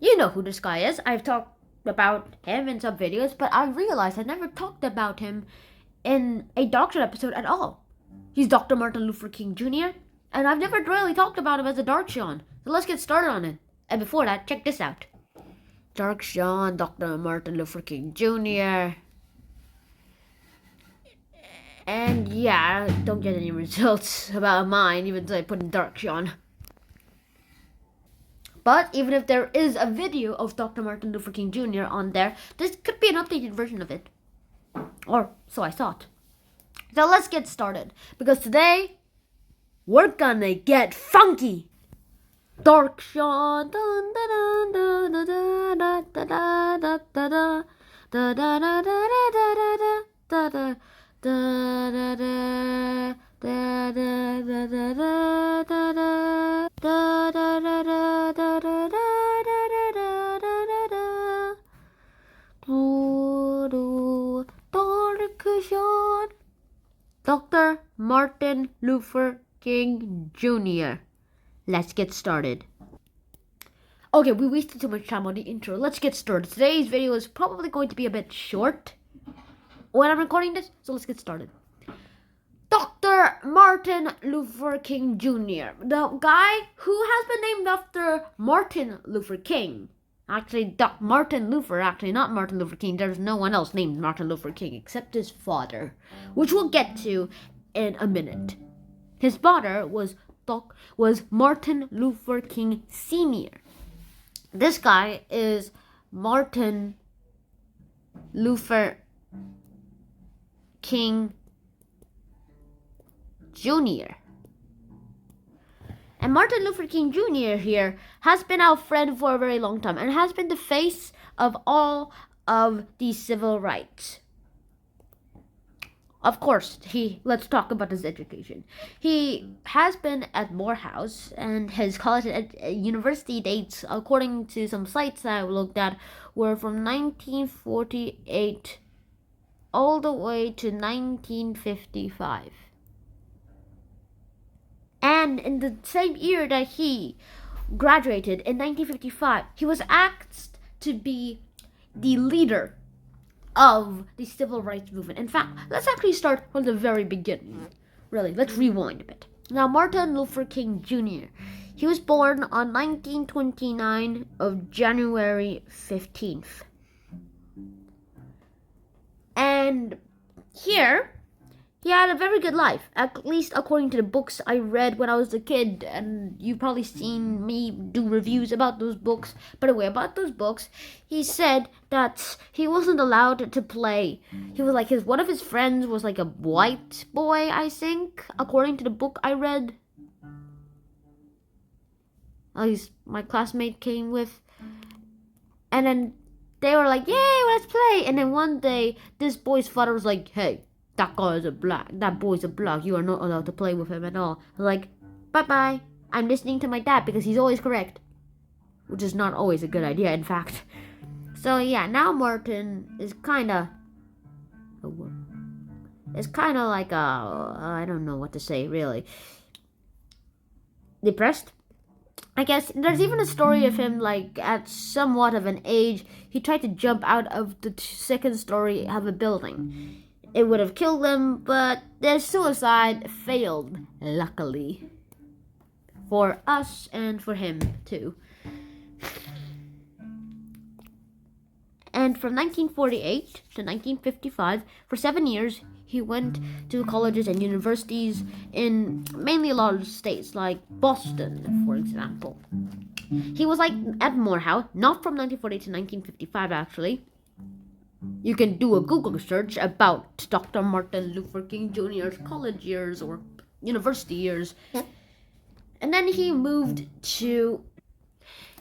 You know who this guy is. I've talked about him in some videos, but I realized I never talked about him in a Doctor episode at all. He's Dr. Martin Luther King Jr., and I've never really talked about him as a Dark Sean. So let's get started on it. And before that, check this out. Dark Sean, Dr. Martin Luther King Jr. And yeah, I don't get any results about mine, even though I put in Dark Sean. But even if there is a video of Dr. Martin Luther King Jr. on there, this could be an updated version of it. Or so I thought. So let's get started. Because today, we're gonna get funky. Dark Sean. Dun, dun, dun, dun, dun, dun, dun, dun, dun, dun, dun, dun, dun, dun, dun, Dr. Martin Luther King Jr. Let's get started. Okay, we wasted too much time on the intro. Let's get started. Today's video is probably going to be a bit short when I'm recording this, so let's get started. Dr. Martin Luther King Jr., the guy who has been named after Martin Luther King. Actually, Martin Luther, not Martin Luther King. There's no one else named Martin Luther King except his father, which we'll get to in a minute. His father was Martin Luther King Sr. This guy is Martin Luther King Jr. And Martin Luther King Jr. here has been our friend for a very long time and has been the face of all of these civil rights. Of course, let's talk about his education. He has been at Morehouse, and his college and university dates, according to some sites that I looked at, were from 1948 all the way to 1955. And in the same year that he graduated, in 1955, he was asked to be the leader of the civil rights movement. In fact, let's actually start from the very beginning. Really, let's rewind a bit. Now, Martin Luther King Jr., he was born on 1929 of January 15th. And here, he had a very good life, at least according to the books I read when I was a kid, and you've probably seen me do reviews about those books. By the way, about those books, he said that he wasn't allowed to play. He was like, one of his friends was like a white boy, I think, according to the book I read. At least my classmate came with. And then they were like, yay, let's play. And then one day, this boy's father was like, hey, that boy's a black. You are not allowed to play with him at all. Like, bye-bye. I'm listening to my dad because he's always correct. Which is not always a good idea, in fact. So, yeah, now Martin is kind of... It's kind of like I don't know what to say, really. Depressed? I guess there's even a story of him, like, at somewhat of an age, he tried to jump out of the second story of a building. It would have killed him, but their suicide failed, luckily. For us and for him, too. And from 1948 to 1955, for 7 years, he went to colleges and universities in mainly a lot of states, like Boston, for example. He was like at Morehouse, not from 1940 to 1955, actually. You can do a Google search about Dr. Martin Luther King Jr.'s college years or university years. And then he moved to...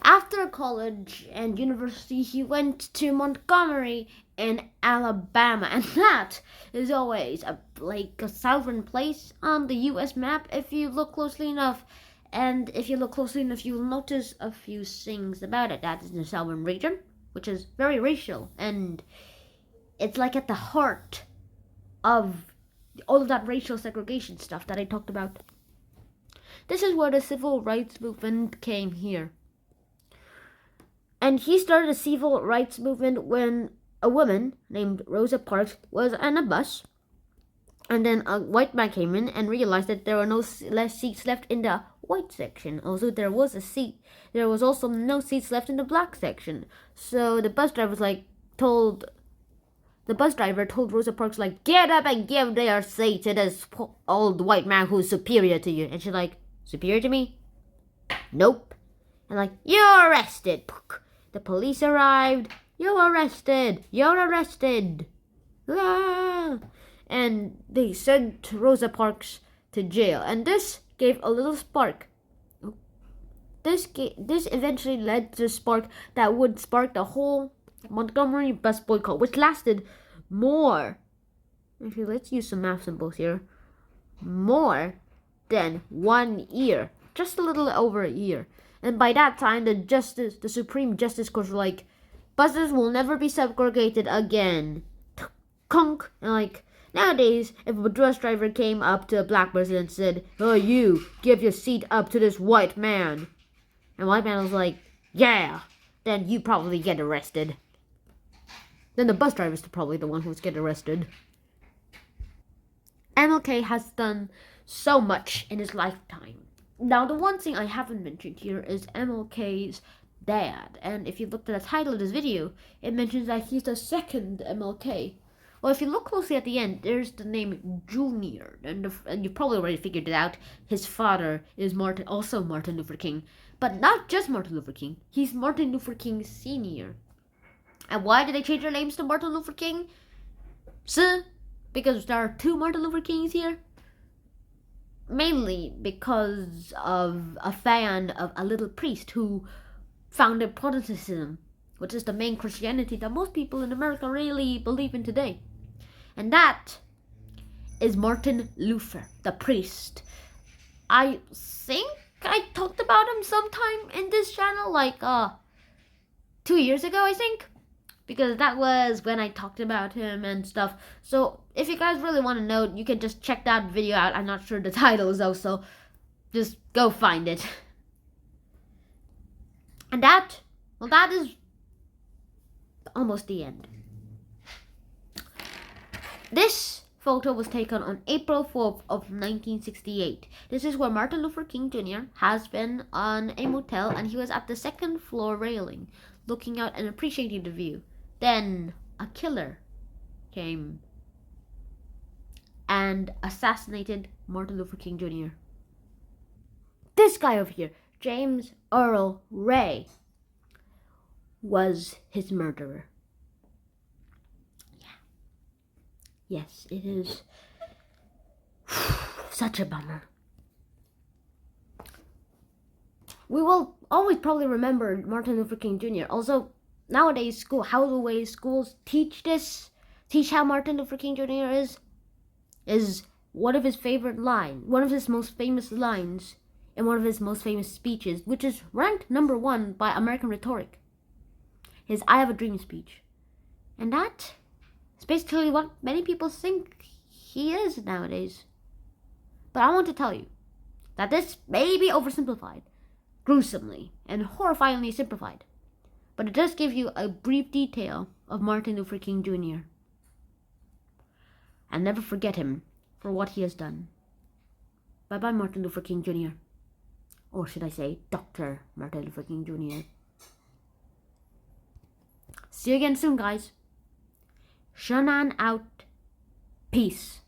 After college and university, he went to Montgomery in Alabama. And that is always a southern place on the U.S. map if you look closely enough. And if you look closely enough, you'll notice a few things about it. That is the southern region, which is very racial. And it's like at the heart of all of that racial segregation stuff that I talked about. This is where the civil rights movement came here. And he started a civil rights movement when a woman named Rosa Parks was on a bus. And then a white man came in and realized that there were no less seats left in the white section. Also, there was also no seats left in the black section. So the bus driver told Rosa Parks, get up and give their seat to this old white man who's superior to you. And she's like, superior to me? Nope. And you're arrested. The police arrived. You're arrested. You're arrested. Ah! And they sent Rosa Parks to jail. And this gave a little spark. This eventually led to a spark that would spark the whole Montgomery bus boycott, which lasted more. Okay, let's use some math symbols here. More than 1 year. Just a little over a year. And by that time, the Supreme Justice Court was like, buses will never be segregated again. Conk. And nowadays, if a bus driver came up to a black person and said, "Oh, you, give your seat up to this white man," and white man was like, "Yeah," then you probably get arrested. Then the bus driver's probably the one who's get arrested. MLK has done so much in his lifetime. Now, the one thing I haven't mentioned here is MLK's dad. And if you look at the title of this video, it mentions that he's the second MLK. Well, if you look closely at the end, there's the name Junior. And you probably already figured it out. His father is also Martin Luther King. But not just Martin Luther King. He's Martin Luther King Sr. And why did they change their names to Martin Luther King? Because there are two Martin Luther Kings here? Mainly because of a fan of a little priest who founded Protestantism, which is the main Christianity that most people in America really believe in today. And that is Martin Luther, the priest. I think I talked about him sometime in this channel, 2 years ago, I think. Because that was when I talked about him and stuff. So if you guys really want to know, you can just check that video out. I'm not sure the title is though, so just go find it. And that is almost the end. This photo was taken on April 4th of 1968. This is where Martin Luther King Jr. has been on a motel, and he was at the second floor railing, looking out and appreciating the view. Then a killer came and assassinated Martin Luther King Jr. This guy over here, James Earl Ray, was his murderer. Yes, it is such a bummer. We will always probably remember Martin Luther King Jr. Also, nowadays, schools teach how Martin Luther King Jr. is one of his favorite lines, one of his most famous lines, and one of his most famous speeches, which is ranked number 1 by American Rhetoric. His "I Have a Dream" speech. And that is basically what many people think he is nowadays. But I want to tell you that this may be oversimplified, gruesomely and horrifyingly simplified. But it does give you a brief detail of Martin Luther King Jr. And never forget him for what he has done. Bye-bye, Martin Luther King Jr. Or should I say, Dr. Martin Luther King Jr. See you again soon, guys. Shannon out. Peace.